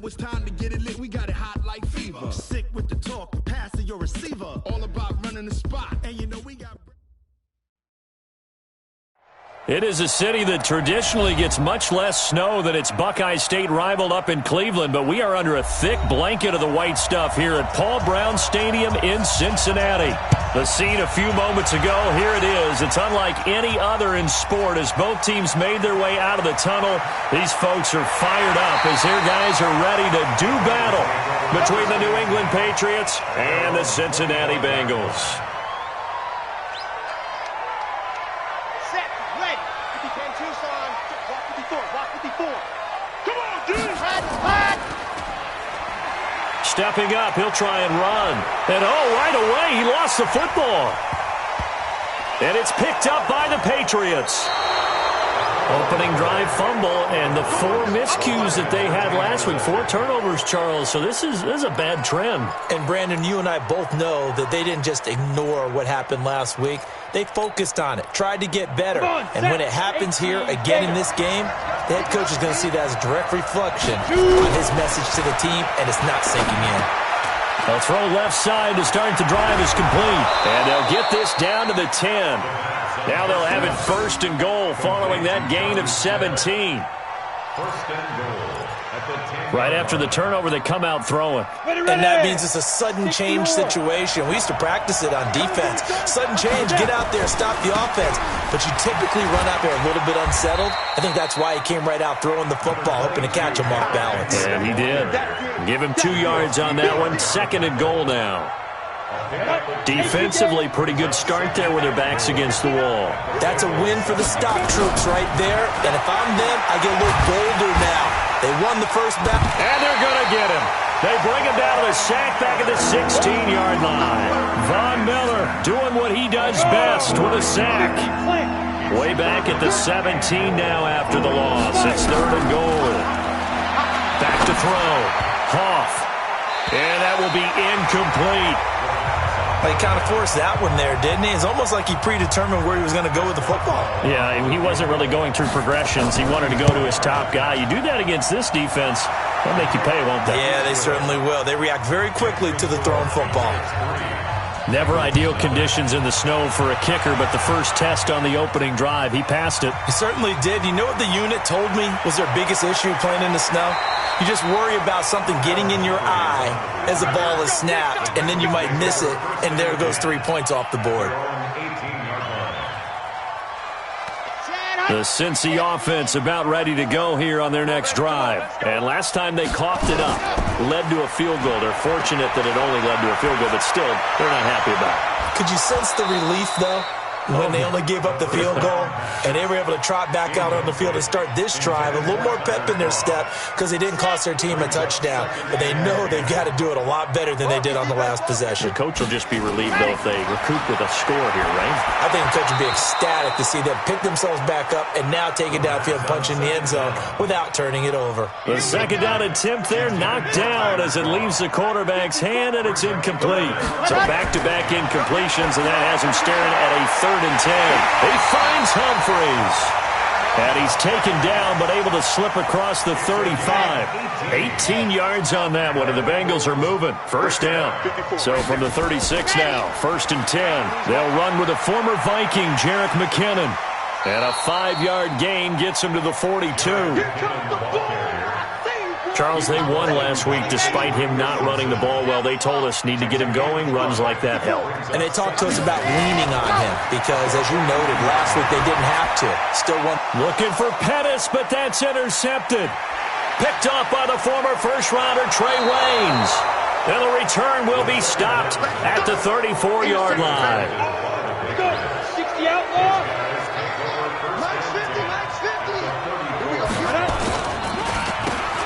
it's time to get it lit. We got it hot like fever. Sick with the talk, pass to your receiver. All about running the spot. And you know we got... It is a city that traditionally gets much less snow than its Buckeye State rival up in Cleveland, but we are under a thick blanket of the white stuff here at Paul Brown Stadium in Cincinnati. The scene a few moments ago, here it is. It's unlike any other in sport as both teams made their way out of the tunnel. These folks are fired up as their guys are ready to do battle between the New England Patriots and the Cincinnati Bengals. Stepping up, he'll try and run. And right away, he lost the football. And it's picked up by the Patriots. Opening drive fumble, and the 4 miscues that they had last week. 4 turnovers, Charles. So this is a bad trend. And, Brandon, you and I both know that they didn't just ignore what happened last week. They focused on it, tried to get better. And when it happens here again in this game, the head coach is going to see that as a direct reflection on his message to the team, and it's not sinking in. They'll throw left side to start the drive is complete. And they'll get this down to the 10. Now they'll have it 1st and goal following that gain of 17. 1st and goal at the 10. Right after the turnover, they come out throwing. And that means it's a sudden change situation. We used to practice it on defense. Sudden change, get out there, stop the offense. But you typically run out there a little bit unsettled. I think that's why he came right out throwing the football, hoping to catch him off balance. And he did. Give him 2 yards on that one. 2nd and goal now. Defensively, pretty good start there with their backs against the wall. That's a win for the stop troops right there. And if I'm them, I get a little bolder now. They won the first back. And they're going to get him. They bring him down to the sack back at the 16-yard line. Von Miller doing what he does best with a sack. Way back at the 17 now after the loss. It's 3rd and goal. Back to throw. Hoff. And that will be incomplete. He kind of forced that one there, didn't he? It's almost like he predetermined where he was going to go with the football. Yeah, he wasn't really going through progressions. He wanted to go to his top guy. You do that against this defense, they'll make you pay, won't they? Yeah, they certainly will. They react very quickly to the thrown football. Never ideal conditions in the snow for a kicker, but the first test on the opening drive, he passed it. He certainly did. You know what the unit told me was their biggest issue playing in the snow? You just worry about something getting in your eye as the ball is snapped, and then you might miss it, and there goes 3 points off the board. The Cincy offense about ready to go here on their next drive. And last time they coughed it up, led to a field goal. They're fortunate that it only led to a field goal, but still, they're not happy about it. Could you sense the relief, though? When they only gave up the field goal, and they were able to trot back out on the field and start this drive, a little more pep in their step because they didn't cost their team a touchdown. But they know they've got to do it a lot better than they did on the last possession. The coach will just be relieved, though, if they recoup with a score here, right? I think the coach will be ecstatic to see them pick themselves back up and now take it downfield, punch in the end zone without turning it over. The 2nd down attempt there knocked down as it leaves the quarterback's hand, and it's incomplete. So back-to-back incompletions, and that has him staring at a 3rd and 10. He finds Humphreys. And he's taken down but able to slip across the 35. 18 yards on that one, and the Bengals are moving. 1st down. So from the 36 now, 1st and 10. They'll run with a former Viking, Jerick McKinnon. And a 5-yard gain gets him to the 42. Charles, they won last week despite him not running the ball well. They told us need to get him going. Runs like that help. And they talked to us about leaning on him because, as you noted, last week they didn't have to. Still won. Looking for Pettis, but that's intercepted. Picked off by the former first-rounder Trey Waynes. And the return will be stopped at the 34-yard line. 60 outlaw.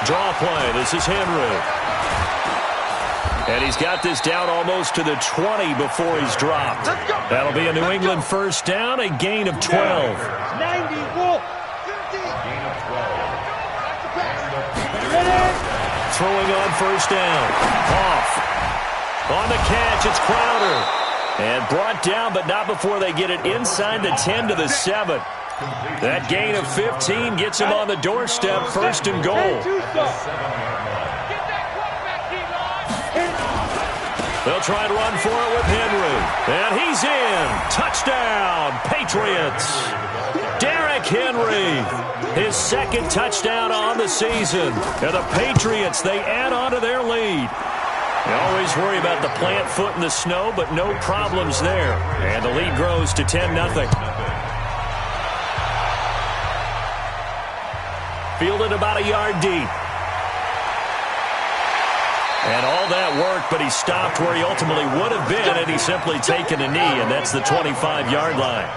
Draw play. This is Henry. And he's got this down almost to the 20 before he's dropped. That'll be a New England 1st down, a gain of 12. 90, Wolf. Throwing on 1st down. Off. On the catch, it's Crowder. And brought down, but not before they get it inside the 10 to the 7. That gain of 15 gets him on the doorstep, 1st and goal. They'll try to run for it with Henry. And he's in. Touchdown, Patriots. Derrick Henry, his second touchdown on the season. And the Patriots, they add on to their lead. You always worry about the plant foot in the snow, but no problems there. And the lead grows to 10-0. Fielded about a yard deep. And all that worked, but he stopped where he ultimately would have been, and he's simply taken a knee, and that's the 25-yard line.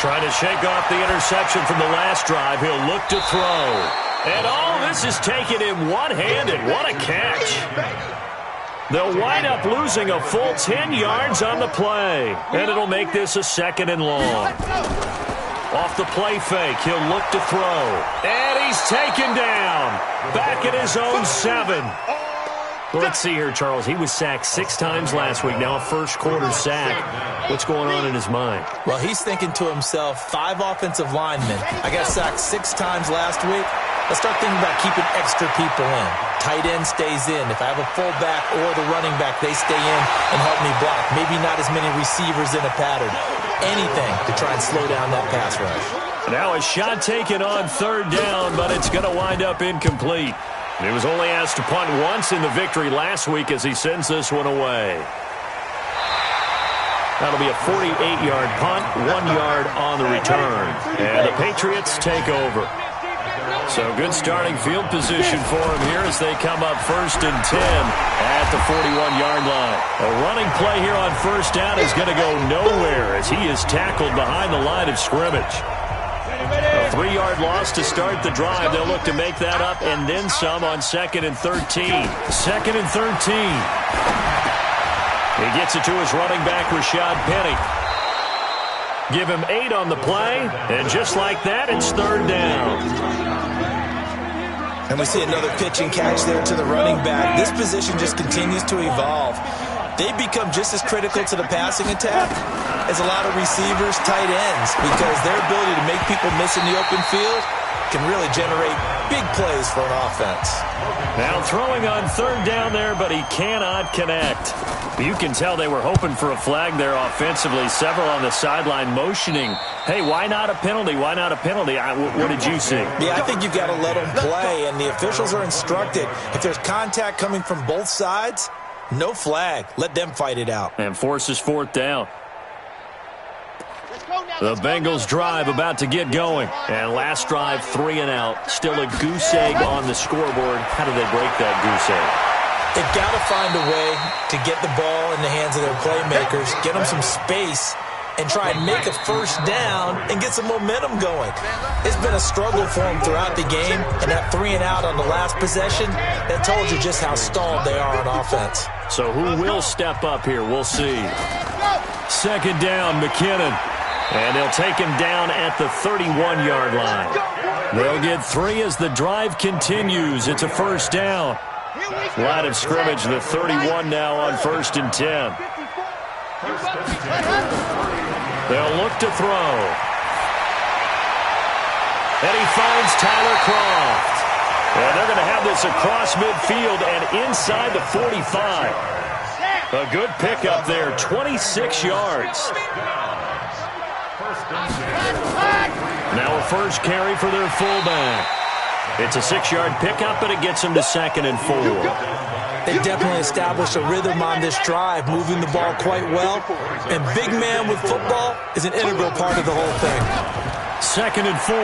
Trying to shake off the interception from the last drive. He'll look to throw. And all this is taken in one-handed. What a catch. They'll wind up losing a full 10 yards on the play, and it'll make this a 2nd and long. Off the play fake, he'll look to throw. And he's taken down. Back at his own 7. Well, let's see here, Charles. He was sacked 6 times last week. Now a first-quarter sack. What's going on in his mind? Well, he's thinking to himself, 5 offensive linemen. I got sacked 6 times last week. Let's start thinking about keeping extra people in. Tight end stays in. If I have a fullback or the running back, they stay in and help me block. Maybe not as many receivers in a pattern. Anything to try and slow down that pass rush. Now a shot taken on 3rd down, but it's going to wind up incomplete. He was only asked to punt once in the victory last week as he sends this one away. That'll be a 48-yard punt, 1 yard on the return. And the Patriots take over. So good starting field position for him here as they come up 1st and 10 at the 41-yard line. A running play here on 1st down is going to go nowhere as he is tackled behind the line of scrimmage. A 3-yard loss to start the drive. They'll look to make that up and then some on 2nd and 13. 2nd and 13. He gets it to his running back, Rashad Penny. Give him 8 on the play, and just like that, it's 3rd down. And we see another pitch and catch there to the running back. This position just continues to evolve. They become just as critical to the passing attack as a lot of receivers, tight ends, because their ability to make people miss in the open field can really generate big plays for an offense. Now throwing on 3rd down there, but he cannot connect. You can tell they were hoping for a flag there offensively. Several on the sideline motioning, hey, why not a penalty? Why not a penalty? What did you see? Yeah, I think you've got to let them play, and the officials are instructed. If there's contact coming from both sides, no flag. Let them fight it out. And forces 4th down. The Bengals drive about to get going. And last drive, 3 and out. Still a goose egg on the scoreboard. How do they break that goose egg? They've got to find a way to get the ball in the hands of their playmakers, get them some space, and try and make a 1st down and get some momentum going. It's been a struggle for them throughout the game, and that 3 and out on the last possession, that told you just how stalled they are on offense. So who will step up here? We'll see. 2nd down, McKinnon. And they'll take him down at the 31-yard line. They'll get 3 as the drive continues. It's a 1st down. Line of scrimmage, the 31 now on 1st and 10. They'll look to throw. And he finds Tyler Kroft. And they're going to have this across midfield and inside the 45. A good pickup there, 26 yards. Now a first carry for their fullback. It's a 6-yard pickup, but it gets them to 2nd and 4. They definitely established a rhythm on this drive, moving the ball quite well. And big man with football is an integral part of the whole thing. 2nd and 4.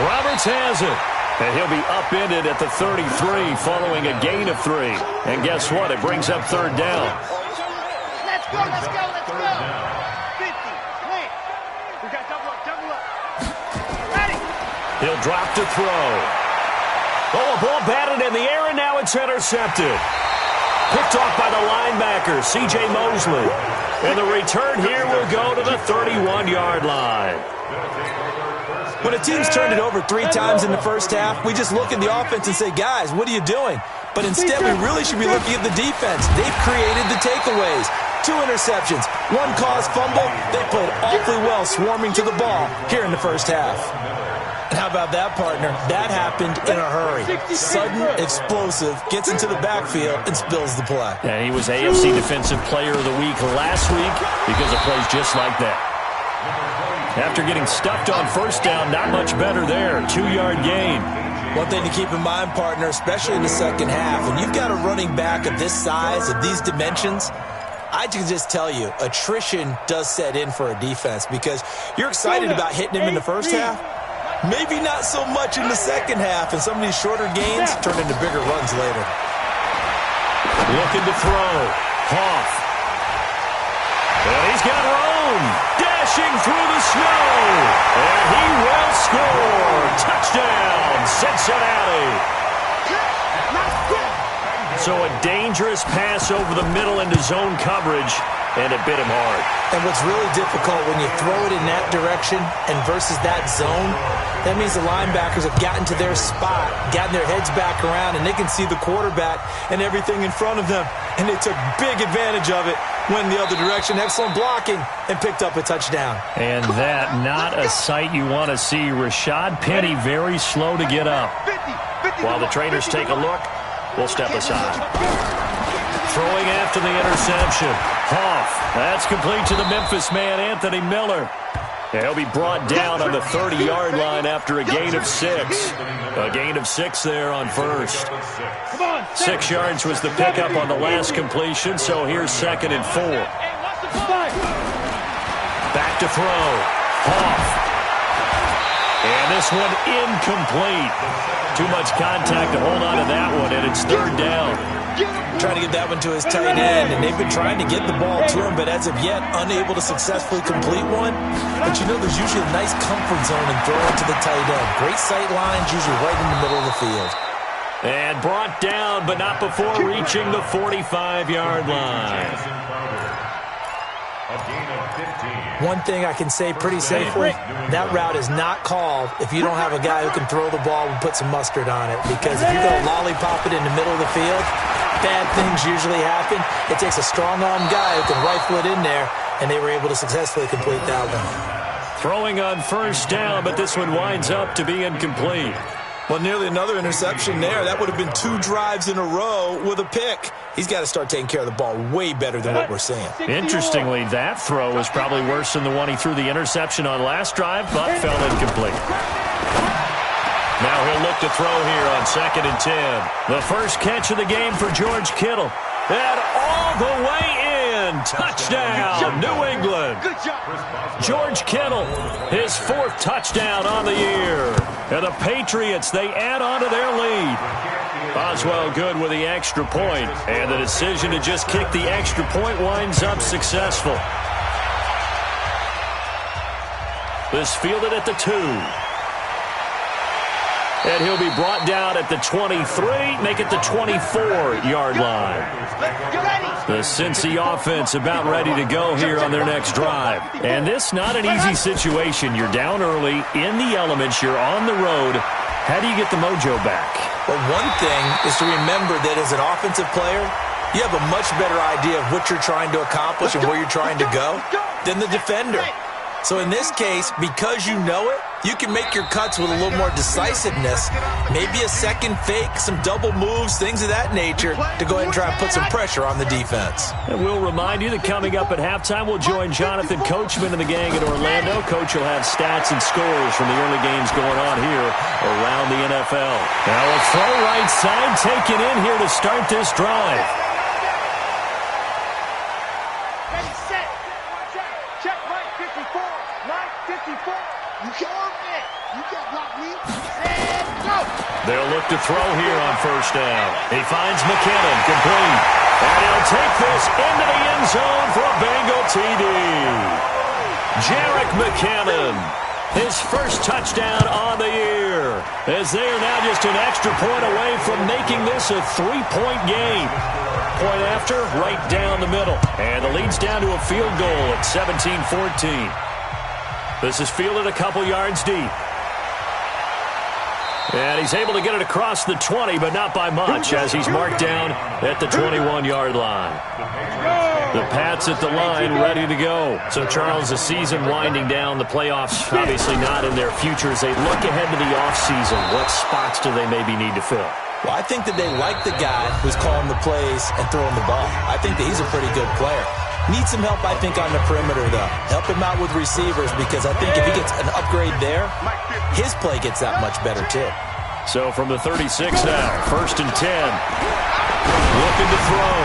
Roberts has it. And he'll be upended at the 33 following a gain of 3. And guess what? It brings up 3rd down. Let's go, let's go, let's go. 50, clear. We got double up. Ready. He'll drop to throw. Oh, a ball batted in the air, and now it's intercepted. Picked off by the linebacker, C.J. Mosley. And the return here will go to the 31-yard line. When a team's turned it over 3 times in the first half, we just look at the offense and say, guys, what are you doing? But instead, we really should be looking at the defense. They've created the takeaways. 2 interceptions, 1 caused fumble. They played awfully well swarming to the ball here in the first half. How about that, partner? That happened in a hurry. Sudden, explosive, gets into the backfield, and spills the play. Yeah, he was AFC Defensive Player of the Week last week because of plays just like that. After getting stuffed on first down, not much better there. 2-yard gain. One thing to keep in mind, partner, especially in the second half, when you've got a running back of this size, of these dimensions, I can just tell you, attrition does set in for a defense because you're excited about hitting him in the first half. Maybe not so much in the second half, and some of these shorter gains turn into bigger runs later. Looking to throw. Hoff. And he's got Rome dashing through the snow. And he will score. Touchdown, Cincinnati. So a dangerous pass over the middle into zone coverage, and it bit him hard. And what's really difficult when you throw it in that direction and versus that zone, that means the linebackers have gotten to their spot, gotten their heads back around, and they can see the quarterback and everything in front of them. And they took big advantage of it, went the other direction, excellent blocking, and picked up a touchdown. And that, not a sight you want to see. Rashad Penny very slow to get up. While the trainers take a look, we'll step aside. Throwing after the interception. Hoff. That's complete to the Memphis man, Anthony Miller. And he'll be brought down on the 30-yard line after a gain of 6. A gain of 6 there on first. 6 yards was the pickup on the last completion, so here's 2nd and 4. Back to throw. Hoff. And this one incomplete. Too much contact to hold on to that one, and it's 3rd down. Trying to get that one to his tight end, and they've been trying to get the ball to him, but as of yet, unable to successfully complete one. But you know there's usually a nice comfort zone in throwing to the tight end. Great sight lines, usually right in the middle of the field. And brought down, but not before reaching the 45-yard line. One thing I can say pretty safely, that route is not called if you don't have a guy who can throw the ball and put some mustard on it. Because if you go lollipop it in the middle of the field, bad things usually happen. It takes a strong-arm guy who can rifle it in there, and they were able to successfully complete that one. Throwing on first down, but this one winds up to be incomplete. Well, nearly another interception there. That would have been 2 drives in a row with a pick. He's got to start taking care of the ball way better than what we're seeing. Interestingly, that throw was probably worse than the one he threw the interception on last drive, but fell incomplete. Now he'll look to throw here on 2nd and 10. The first catch of the game for George Kittle. And all the way in. Touchdown, New England. George Kittle, his 4th touchdown on the year. And the Patriots, they add on to their lead. Oswell good with the extra point, and the decision to just kick the extra point winds up successful. This fielded at the 2. And he'll be brought down at the 23, make it the 24-yard line. The Cincy offense about ready to go here on their next drive. And this not an easy situation. You're down early, in the elements, you're on the road. How do you get the mojo back? Well, one thing is to remember that as an offensive player, you have a much better idea of what you're trying to accomplish and where you're trying to go than the defender. So in this case, because you know it, you can make your cuts with a little more decisiveness, maybe a second fake, some double moves, things of that nature, to go ahead and try and put some pressure on the defense. And we'll remind you that coming up at halftime, we'll join Jonathan Coachman and the gang in Orlando. Coach will have stats and scores from the early games going on here around the NFL. Now a throw right side taken in here to start this drive. Ready, set. Check right 54. Right 54. You sure? You can't block me. And go. They'll look to throw here on first down. He finds McKinnon, complete. And he'll take this into the end zone for a Bengal TD. Jerick McKinnon, his first touchdown on the year, as they are now just an extra point away from making this a 3-point game. Point after, right down the middle. And the lead's down to a field goal at 17-14. This is fielded a couple yards deep. And he's able to get it across the 20, but not by much, as he's marked down at the 21-yard line. The Pats at the line, ready to go. So, Charles, the season winding down, the playoffs obviously not in their future. As they look ahead to the offseason, what spots do they maybe need to fill? Well, I think that they like the guy who's calling the plays and throwing the ball. I think that he's a pretty good player. Needs some help, I think, on the perimeter, though. Help him out with receivers, because I think if he gets an upgrade there, his play gets that much better, too. So from the 36 now, 1st and 10. Looking to throw.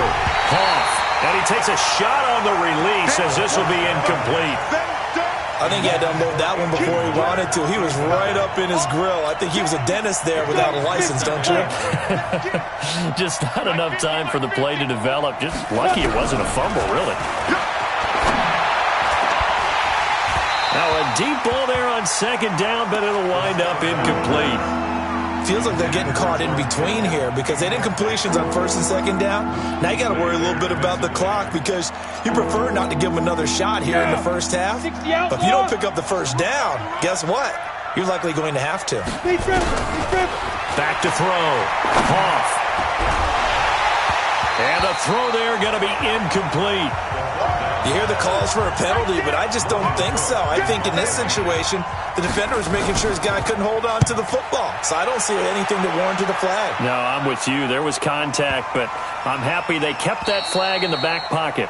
Hoff. And he takes a shot on the release as this will be incomplete. I think he had to unload that one before he wanted to. He was right up in his grill. I think he was a dentist there without a license, don't you? Just not enough time for the play to develop. Just lucky it wasn't a fumble, really. Now a deep ball there on 2nd down, but it'll wind up incomplete. Feels like they're getting caught in between here because they didn't completions on 1st and 2nd down. Now you got to worry a little bit about the clock because you prefer not to give them another shot here in the first half. But if you don't pick up the 1st down, guess what? You're likely going to have to. Back to throw. Hoff. And the throw there going to be incomplete. You hear the calls for a penalty, but I just don't think so. I think in this situation, the defender was making sure his guy couldn't hold on to the football. So I don't see anything that warranted a flag. No, I'm with you. There was contact, but I'm happy they kept that flag in the back pocket.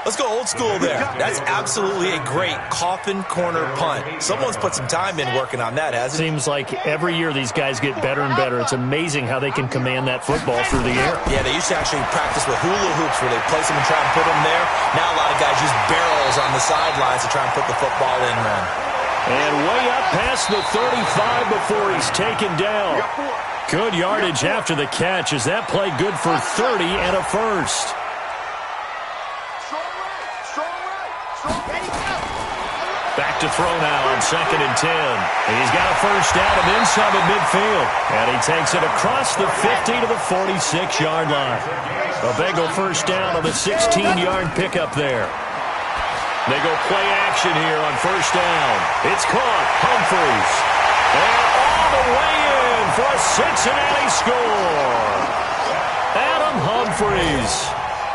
Let's go old school there. That's absolutely a great coffin corner punt. Someone's put some time in working on that, hasn't it? Seems like every year these guys get better and better. It's amazing how they can command that football through the air. Yeah, they used to actually practice with hula hoops where they place them and try and put them there. Now a lot of guys use barrels on the sidelines to try and put the football in, man. And way up past the 35 before he's taken down. Good yardage after the catch. Is that play good for 30 and a first? Back to throw now on 2nd and 10. He's got a first down and then some at midfield. And he takes it across the 50 to the 46-yard line. A Bengal first down on the 16-yard pickup there. They go play action here on 1st down. It's caught. Humphries. And all the way in for a Cincinnati score. Adam Humphries.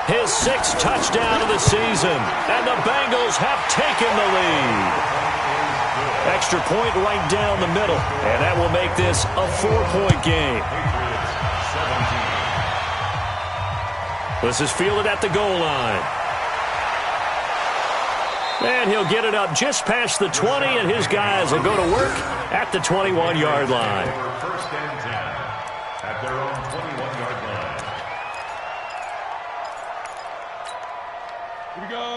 His 6th touchdown of the season, and the Bengals have taken the lead. Extra point right down the middle, and that will make this a 4-point game. This is fielded at the goal line. And he'll get it up just past the 20, and his guys will go to work at the 21-yard line. 1st and 10 at their own 21-yard line.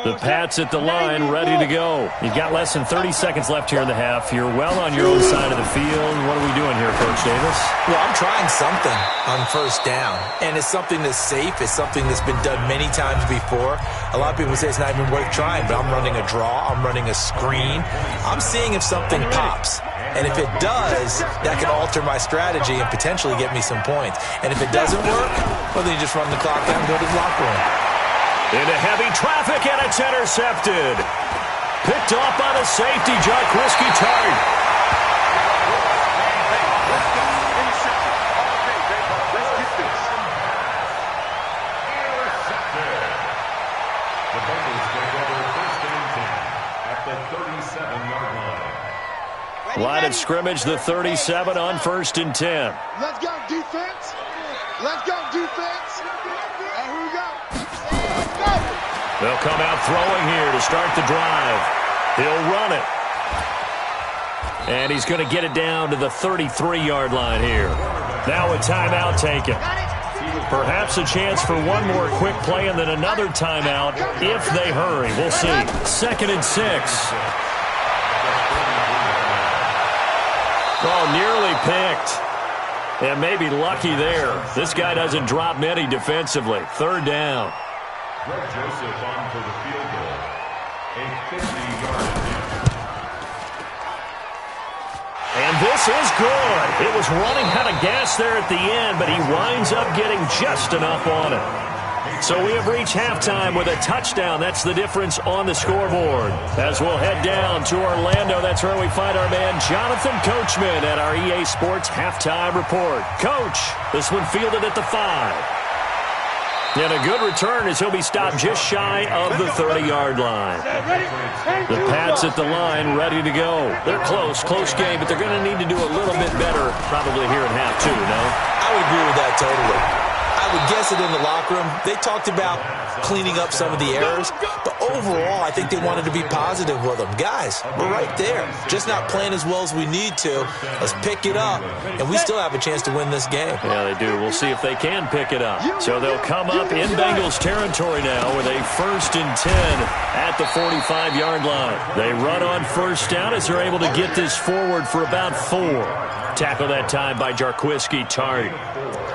The Pats at the line, ready to go. You've got less than 30 seconds left here in the half. You're well on your own side of the field. What are we doing here, Coach Davis? Well, I'm trying something on 1st down, and it's something that's safe. It's something that's been done many times before. A lot of people say it's not even worth trying, but I'm running a draw. I'm running a screen. I'm seeing if something pops. And if it does, that can alter my strategy and potentially get me some points. And if it doesn't work, well, then you just run the clock out and go to the locker room. Into heavy traffic, and it's intercepted. Picked off by the safety, Jaquiski Tartt. The Bengals take over 1st and 10 at the 37-yard line. Line of scrimmage, the 37 on 1st and 10. Let's go, defense. Let's go, defense. And here we go. Let's go. They'll come out throwing here to start the drive. He'll run it. And he's going to get it down to the 33-yard line here. Now a timeout taken. Perhaps a chance for one more quick play and then another timeout if they hurry. We'll see. 2nd and 6. Oh, nearly picked. And maybe lucky there. This guy doesn't drop many defensively. 3rd down. Greg Joseph on for the field goal. A 50-yard attempt. And this is good. It was running out of gas there at the end, but he winds up getting just enough on it. So we have reached halftime with a touchdown. That's the difference on the scoreboard. As we'll head down to Orlando, that's where we find our man Jonathan Coachman at our EA Sports Halftime Report. Coach, this one fielded at the 5. And a good return as he'll be stopped just shy of the 30-yard line. The Pats at the line, ready to go. They're close game, but they're going to need to do a little bit better probably here in half two, no? I would agree with that totally. I would guess it in the locker room. They talked about cleaning up some of the errors, but overall, I think they wanted to be positive with them. Guys, we're right there. Just not playing as well as we need to. Let's pick it up, and we still have a chance to win this game. Yeah, they do. We'll see if they can pick it up. So they'll come up in Bengals territory now with a 1st and 10 at the 45-yard line. They run on first down as they're able to get this forward for about 4. Tackle that time by Jarquiski Tartt.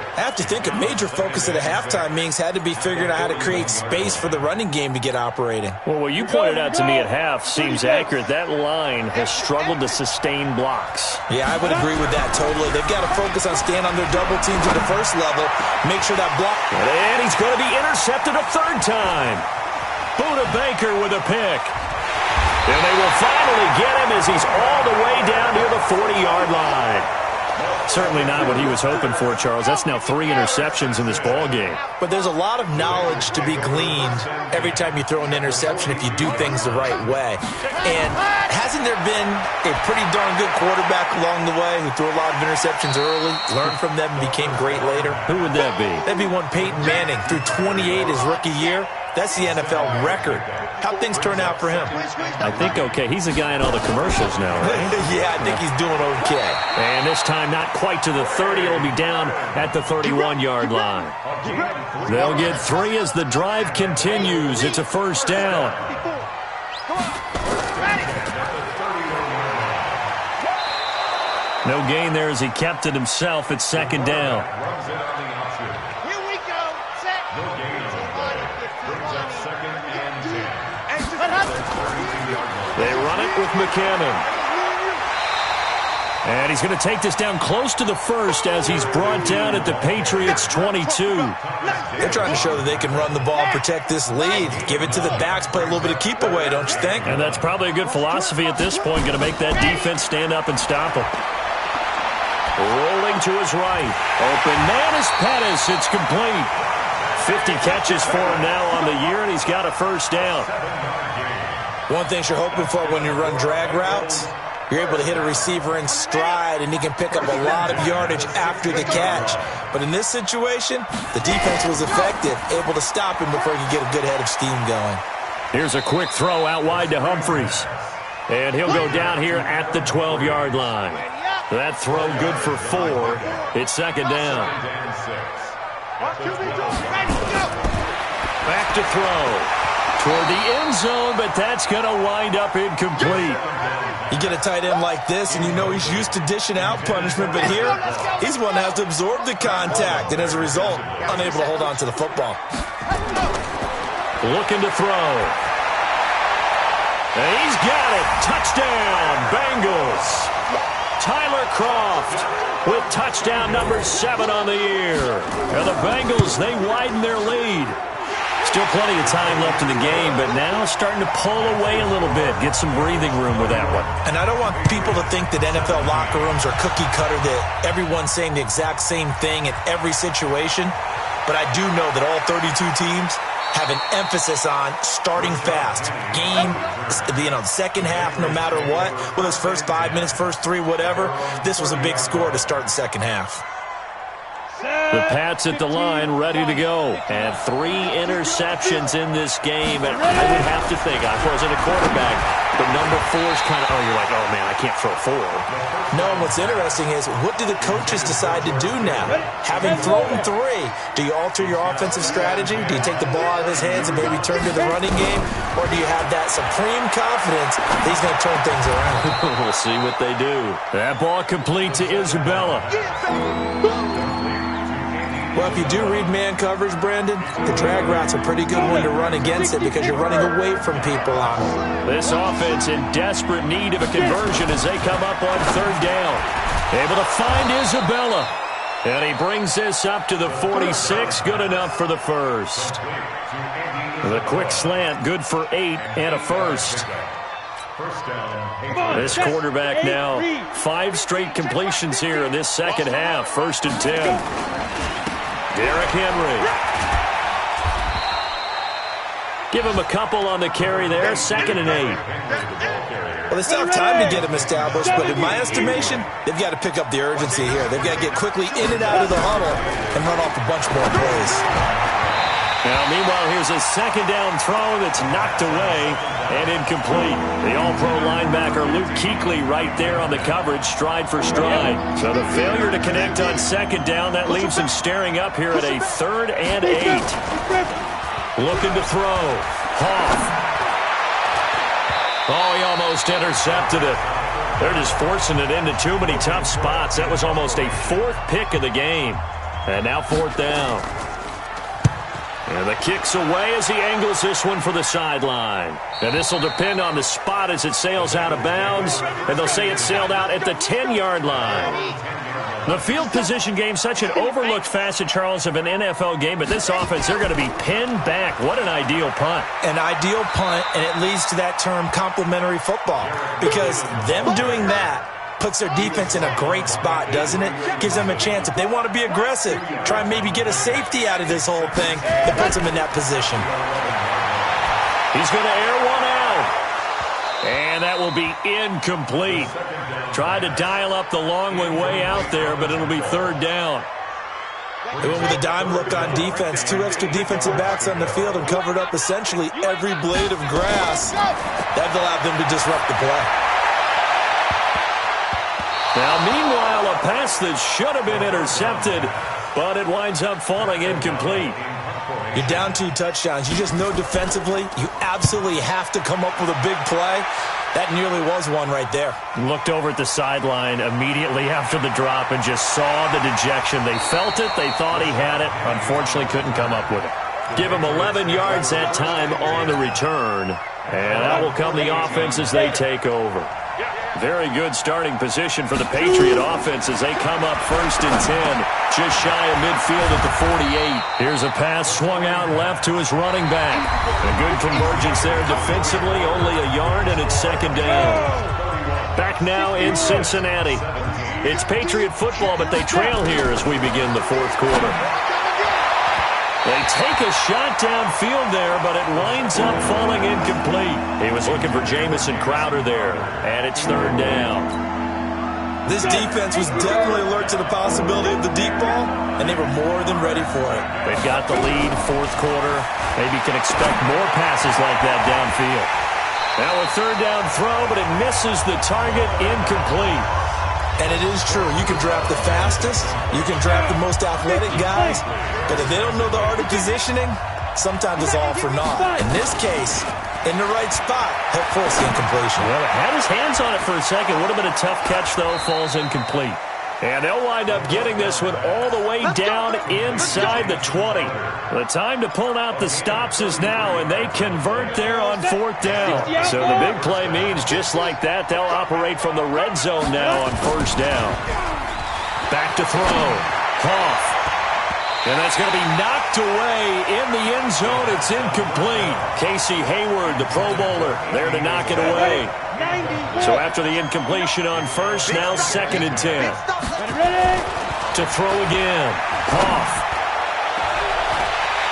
I have to think a major focus at a halftime means had to be figuring out how to create space for the running game to get operating. Well, what you pointed out to me at half seems accurate. That line has struggled to sustain blocks. Yeah, I would agree with that totally. They've got to focus on staying on their double teams at the first level, make sure that block. And he's going to be intercepted a 3rd time. Buda Baker with a pick. And they will finally get him as he's all the way down near the 40-yard line. Certainly not what he was hoping for, Charles. That's now 3 interceptions in this ball game. But there's a lot of knowledge to be gleaned every time you throw an interception if you do things the right way. And hasn't there been a pretty darn good quarterback along the way who threw a lot of interceptions early, learned from them, and became great later? Who would that be? That'd be one Peyton Manning. Threw 28 his rookie year. That's the NFL record. How'd things turn out for him? I think okay. He's a guy in all the commercials now, right? Yeah, I think he's doing okay. And this time not quite to the 30. It'll be down at the 31-yard line. They'll get 3 as the drive continues. It's a 1st down. No gain there as he kept it himself. It's 2nd down. Here we go. Set. No gain on the play. Brings up 2nd and 10. They run it with McCammon. And he's going to take this down close to the 1st as he's brought down at the Patriots' 22. They're trying to show that they can run the ball, protect this lead, give it to the backs, play a little bit of keep away, don't you think? And that's probably a good philosophy at this point, going to make that defense stand up and stop him. Rolling to his right. Open man is Pettis. It's complete. 50 catches for him now on the year, and he's got a 1st down. One thing you're hoping for when you run drag routes, you're able to hit a receiver in stride, and he can pick up a lot of yardage after the catch. But in this situation, the defense was effective, able to stop him before he could get a good head of steam going. Here's a quick throw out wide to Humphries. And he'll go down here at the 12-yard line. That throw good for 4. It's 2nd down. Back to throw. Toward the end zone, but that's going to wind up incomplete. You get a tight end like this, and you know he's used to dishing out punishment, but here, he's one that has to absorb the contact, and as a result, unable to hold on to the football. Looking to throw. And he's got it. Touchdown, Bengals. Tyler Kroft with touchdown number 7 on the year. And the Bengals, they widen their lead. Still plenty of time left in the game, but now starting to pull away a little bit, get some breathing room with that one. And I don't want people to think that NFL locker rooms are cookie cutter, that everyone's saying the exact same thing in every situation. But I do know that all 32 teams have an emphasis on starting fast. Game, the second half, no matter what, whether it's first 5 minutes, first 3, whatever, this was a big score to start the second half. The Pats at the line, ready to go. And 3 interceptions in this game. And I would have to think, if I wasn't a quarterback, the number 4 is kind of, you're like, oh, man, I can't throw 4. No, and what's interesting is, what do the coaches decide to do now? Having thrown 3, do you alter your offensive strategy? Do you take the ball out of his hands and maybe turn to the running game? Or do you have that supreme confidence that he's going to turn things around? We'll see what they do. That ball complete to Isabella. Well, if you do read man coverage, Brandon, the drag route's a pretty good one to run against it because you're running away from people on it. This offense in desperate need of a conversion as they come up on 3rd down. Able to find Isabella. And he brings this up to the 46. Good enough for the 1st. The quick slant, good for 8 and a 1st. This quarterback now, 5 straight completions here in this second half. 1st and 10. Derrick Henry. Give him a couple on the carry there, 2nd and 8. Well, they still have time to get him established, but in my estimation, they've got to pick up the urgency here. They've got to get quickly in and out of the huddle and run off a bunch more plays. Now, meanwhile, here's a 2nd down throw that's knocked away and incomplete. The all-pro linebacker Luke Kuechly right there on the coverage, stride for stride. So the failure to connect on 2nd down, that leaves him staring up here at a 3rd and 8. Looking to throw. Hoff. Oh, he almost intercepted it. They're just forcing it into too many tough spots. That was almost a 4th pick of the game. And now 4th down. And the kick's away as he angles this one for the sideline. And this will depend on the spot as it sails out of bounds. And they'll say it sailed out at the 10-yard line. The field position game, such an overlooked facet, Charles, of an NFL game. But this offense, they're going to be pinned back. What an ideal punt. An ideal punt, and it leads to that term complementary football. Because them doing that puts their defense in a great spot, doesn't it? Gives them a chance. If they want to be aggressive, try and maybe get a safety out of this whole thing, it puts them in that position. He's going to air one out. And that will be incomplete. Tried to dial up the long way out there, but it'll be 3rd down. They went with a dime look on defense. 2 extra defensive backs on the field and covered up essentially every blade of grass. That allowed them to disrupt the play. Now, meanwhile, a pass that should have been intercepted, but it winds up falling incomplete. You're down 2 touchdowns. You just know defensively you absolutely have to come up with a big play. That nearly was one right there. Looked over at the sideline immediately after the drop and just saw the dejection. They felt it. They thought he had it. Unfortunately, couldn't come up with it. Give him 11 yards that time on the return. And that will come the offense as they take over. Very good starting position for the Patriot offense as they come up 1st and 10, just shy of midfield at the 48. Here's a pass swung out left to his running back. A good convergence there defensively, only a yard, and it's 2nd down. Back now in Cincinnati. It's Patriot football, but they trail here as we begin the 4th quarter. They take a shot downfield there, but it winds up falling incomplete. He was looking for Jamison Crowder there, and it's 3rd down. This defense was definitely alert to the possibility of the deep ball, and they were more than ready for it. They've got the lead, 4th quarter. Maybe can expect more passes like that downfield. Now a 3rd down throw, but it misses the target, incomplete. And it is true. You can draft the fastest. You can draft the most athletic guys. But if they don't know the art of positioning, sometimes it's all for naught. In this case, in the right spot, help force the incompletion. Well, had his hands on it for a second. Would have been a tough catch, though. Falls incomplete. And they'll wind up getting this one all the way down inside the 20. The time to pull out the stops is now, and they convert there on 4th down. So the big play means just like that, they'll operate from the red zone now on 1st down. Back to throw. Hoff. And that's going to be knocked away in the end zone. It's incomplete. Casey Hayward, the Pro Bowler, there to knock it away. So after the incompletion on 1st, now 2nd and 10. To throw again. Hoff.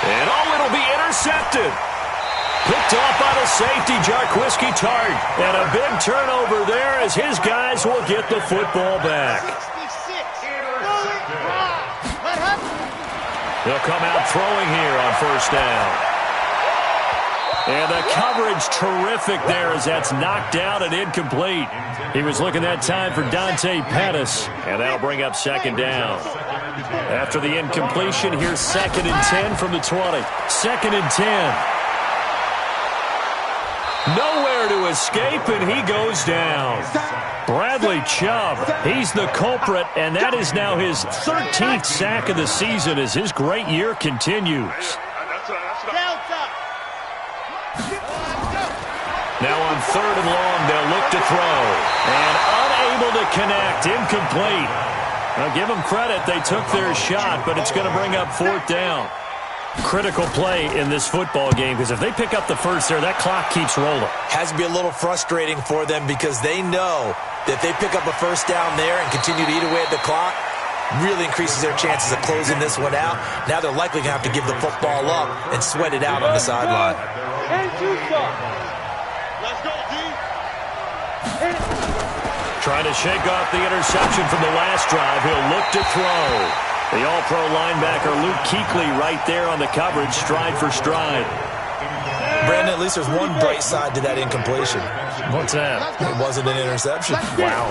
And it'll be intercepted. Picked off by the safety, Jarquiski Tart. And a big turnover there as his guys will get the football back. They'll come out throwing here on 1st down. And the coverage terrific there as that's knocked down and incomplete. He was looking that time for Dante Pettis. And that'll bring up 2nd down. After the incompletion, here's 2nd and 10 from the 20. 2nd and 10. Nowhere to escape, and he goes down. Bradley Chubb, he's the culprit, and that is now his 13th sack of the season as his great year continues. Now on 3rd and long, they'll look to throw. And unable to connect, incomplete. Now give them credit, they took their shot, but it's going to bring up 4th down. Critical play in this football game, because if they pick up the 1st there, that clock keeps rolling. Has to be a little frustrating for them because they know that if they pick up a 1st down there and continue to eat away at the clock, really increases their chances of closing this one out. Now they're likely going to have to give the football up and sweat it out on the sideline. And shoot shot. Let's go, D. Trying to shake off the interception from the last drive. He'll look to throw. The All-Pro linebacker Luke Kuechly right there on the coverage, stride for stride. Brandon, at least there's one bright side to that incompletion. What's that? It wasn't an interception. Wow.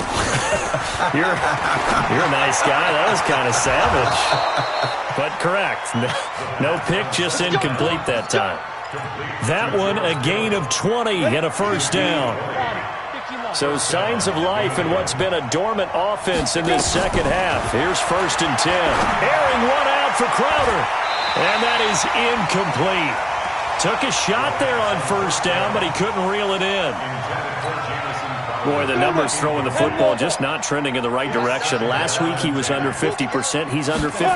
You're a nice guy. That was kind of savage. But correct. No pick, just incomplete that time. That one, a gain of 20 and a first down. So signs of life in what's been a dormant offense in this second half. Here's 1st and 10. Airing one out for Crowder. And that is incomplete. Took a shot there on first down, but he couldn't reel it in. Boy, the numbers throwing the football just not trending in the right direction. Last week he was under 50%. He's under 50%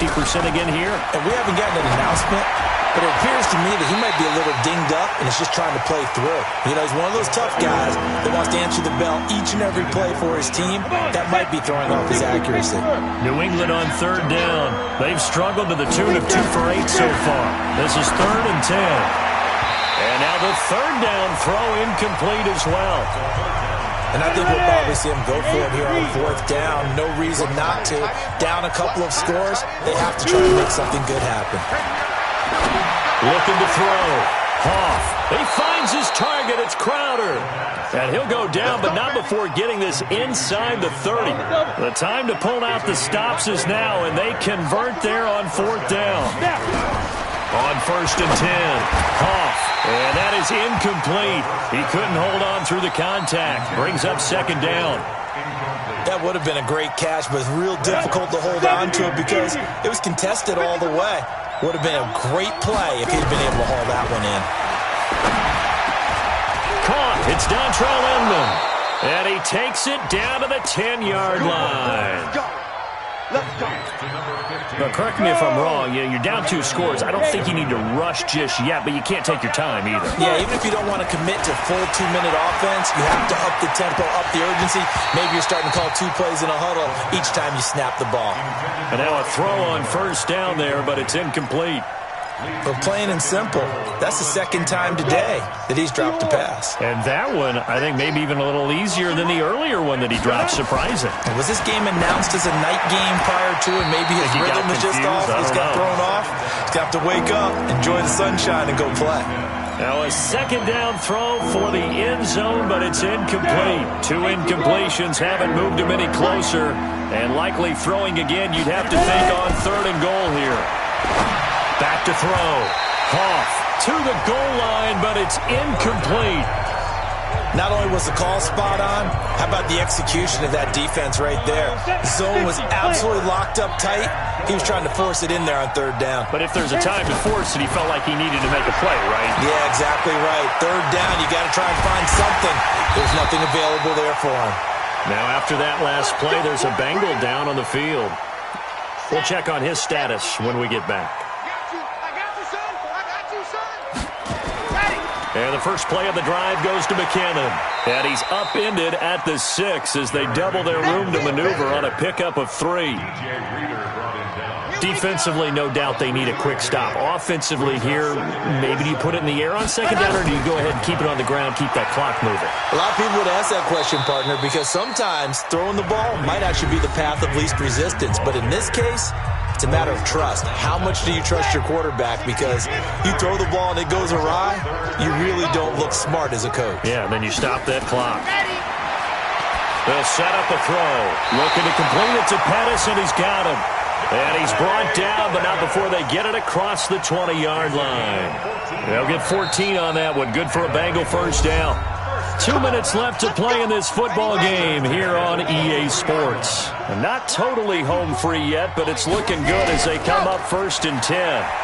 again here. And we haven't gotten an announcement, but it appears to me that he might be a little dinged up and is just trying to play through. You know, he's one of those tough guys that wants to answer the bell each and every play for his team. That might be throwing off his accuracy. New England on 3rd down. They've struggled to the tune of 2 for 8 so far. This is 3rd and 10. And now the 3rd down throw incomplete as well. And I think we'll probably see him go for it here on 4th down. No reason not to. Down a couple of scores, they have to try to make something good happen. Looking to throw. Hoff. He finds his target. It's Crowder. And he'll go down, but not before getting this inside the 30. The time to pull out the stops is now, and they convert there on 4th down. On 1st and 10. Hoff. And that is incomplete. He couldn't hold on through the contact. Brings up 2nd down. That would have been a great catch, but it's real difficult to hold on to it because it was contested all the way. Would have been a great play if he'd been able to haul that one in. Caught. It's Dontrell Inman. And he takes it down to the 10-yard line. Let's go. But correct me if I'm wrong. You're down 2 scores. I don't think you need to rush just yet, but you can't take your time either. Yeah, even if you don't want to commit to full 2-minute offense, you have to up the tempo, up the urgency. Maybe you're starting to call 2 plays in a huddle each time you snap the ball. And now a throw on 1st down there, but it's incomplete. But plain and simple, that's the 2nd time today that he's dropped a pass. And that one, I think, maybe even a little easier than the earlier one that he dropped. Surprising. Was this game announced as a night game prior to it? Maybe his rhythm was just off. He's got thrown off. He's got to wake up, enjoy the sunshine, and go play. Now a 2nd down throw for the end zone, but it's incomplete. 2 incompletions haven't moved him any closer. And likely throwing again, you'd have to think on 3rd and goal here. Back to throw. Hoff to the goal line, but it's incomplete. Not only was the call spot on, how about the execution of that defense right there? Zone was absolutely locked up tight. He was trying to force it in there on 3rd down. But if there's a time to force it, he felt like he needed to make a play, right? Yeah, exactly right. 3rd down, you got to try and find something. There's nothing available there for him. Now after that last play, there's a Bengal down on the field. We'll check on his status when we get back. And the first play of the drive goes to McKinnon. And he's upended at the 6 as they double their room to maneuver on a pickup of 3. Defensively, no doubt they need a quick stop. Offensively here, maybe do you put it in the air on 2nd down, or do you go ahead and keep it on the ground, keep that clock moving? A lot of people would ask that question, partner, because sometimes throwing the ball might actually be the path of least resistance. But in this case, it's a matter of trust. How much do you trust your quarterback? Because you throw the ball and it goes awry, you really don't look smart as a coach. Yeah, and then you stop that clock. They'll set up a throw. Looking to complete it to Pettis, and he's got him. And he's brought down, but not before they get it across the 20-yard line. They'll get 14 on that one. Good for a Bengal first down. 2 minutes left to play in this football game here on EA Sports. And not totally home free yet, but it's looking good as they come up 1st and 10.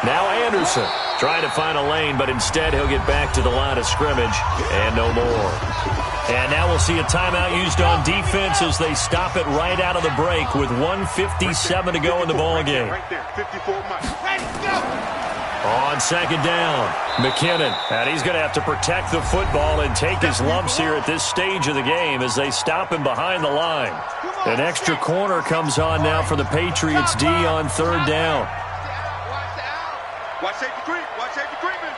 Now Anderson trying to find a lane, but instead he'll get back to the line of scrimmage and no more. And now we'll see a timeout used on defense as they stop it right out of the break with 1:57 to go in the ball game. Right there, 54 miles. Ready, go! On 2nd down, McKinnon. And he's going to have to protect the football and take his lumps here at this stage of the game as they stop him behind the line. An extra corner comes on now for the Patriots D on 3rd down. Watch safety creep. Watch safety creeping.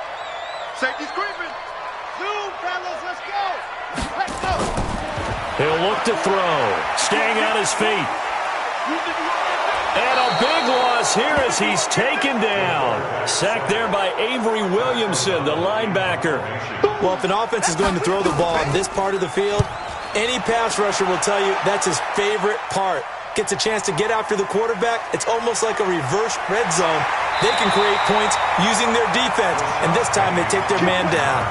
Safety's creeping. Zoom, fellas, let's go. Let's go. He'll look to throw. Staying on his feet. And a big loss here as he's taken down. Sacked there by Avery Williamson, the linebacker. Well, if an offense is going to throw the ball on this part of the field, any pass rusher will tell you that's his favorite part. Gets a chance to get after the quarterback. It's almost like a reverse red zone. They can create points using their defense, and this time they take their man down.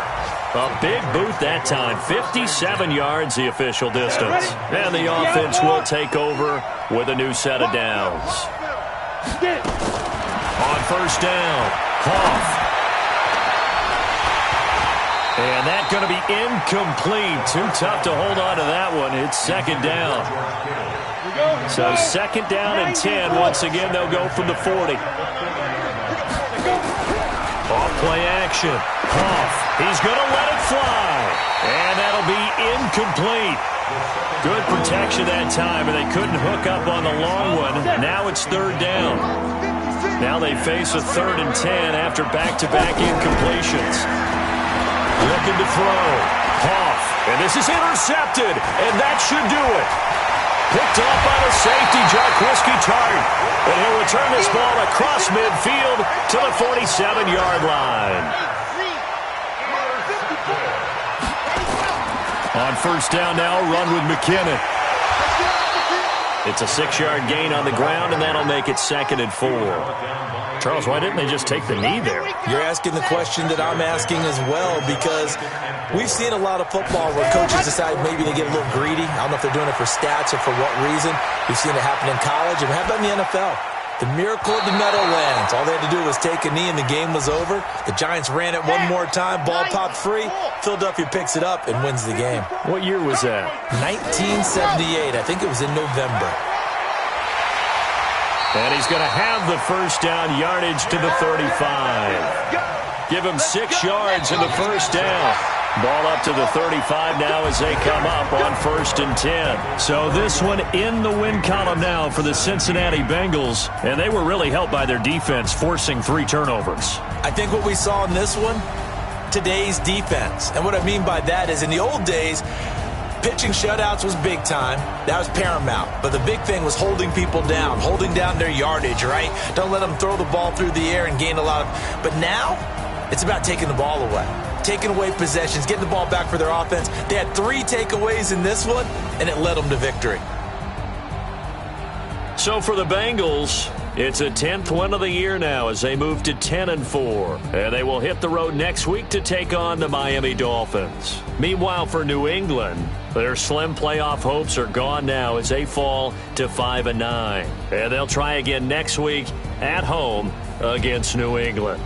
A big boot that time. 57 yards, the official distance. And the offense will take over with a new set of downs. On first down, Hoff. And that's going to be incomplete. Too tough to hold on to that one. It's second down. So second down and 10. Once again, they'll go from the 40. Off play action. Hoff. He's going to let it fly. And that'll be incomplete. Good protection that time, and they couldn't hook up on the long one. Now it's third down. Now they face a 3rd and 10 after back-to-back incompletions. Looking to throw. Hoff. And this is intercepted. And that should do it. Picked off by the safety, Jaquiski Tartt. And he'll return this ball across midfield to the 47-yard line. On first down now, run with McKinnon. It's a 6-yard gain on the ground, and that'll make it 2nd and 4. Charles, why didn't they just take the knee there? You're asking the question that I'm asking as well, because we've seen a lot of football where coaches decide maybe they get a little greedy. I don't know if they're doing it for stats or for what reason. We've seen it happen in college, and how about in the NFL? The miracle of the Meadowlands. All they had to do was take a knee, and the game was over. The Giants ran it one more time. Ball popped free. Philadelphia picks it up and wins the game. What year was that? 1978. I think it was in November. And he's going to have the first down, yardage to the 35. Give him 6 yards in the first down. Ball up to the 35 now as they come up on 1st and 10. So this one in the win column now for the Cincinnati Bengals. And they were really helped by their defense, forcing 3 turnovers. I think what we saw in this one, today's defense. And what I mean by that is in the old days, pitching shutouts was big time. That was paramount. But the big thing was holding people down, holding down their yardage, right? Don't let them throw the ball through the air and gain a lot of... But now, it's about taking the ball away. Taking away possessions, getting the ball back for their offense. They had 3 takeaways in this one, and it led them to victory. So for the Bengals, it's a 10th win of the year now as they move to 10 and 4. And they will hit the road next week to take on the Miami Dolphins. Meanwhile, for New England, their slim playoff hopes are gone now as they fall to 5 and 9. And they'll try again next week at home against New England.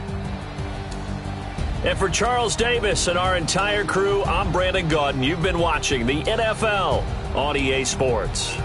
And for Charles Davis and our entire crew, I'm Brandon Gaudin. You've been watching the NFL on EA Sports.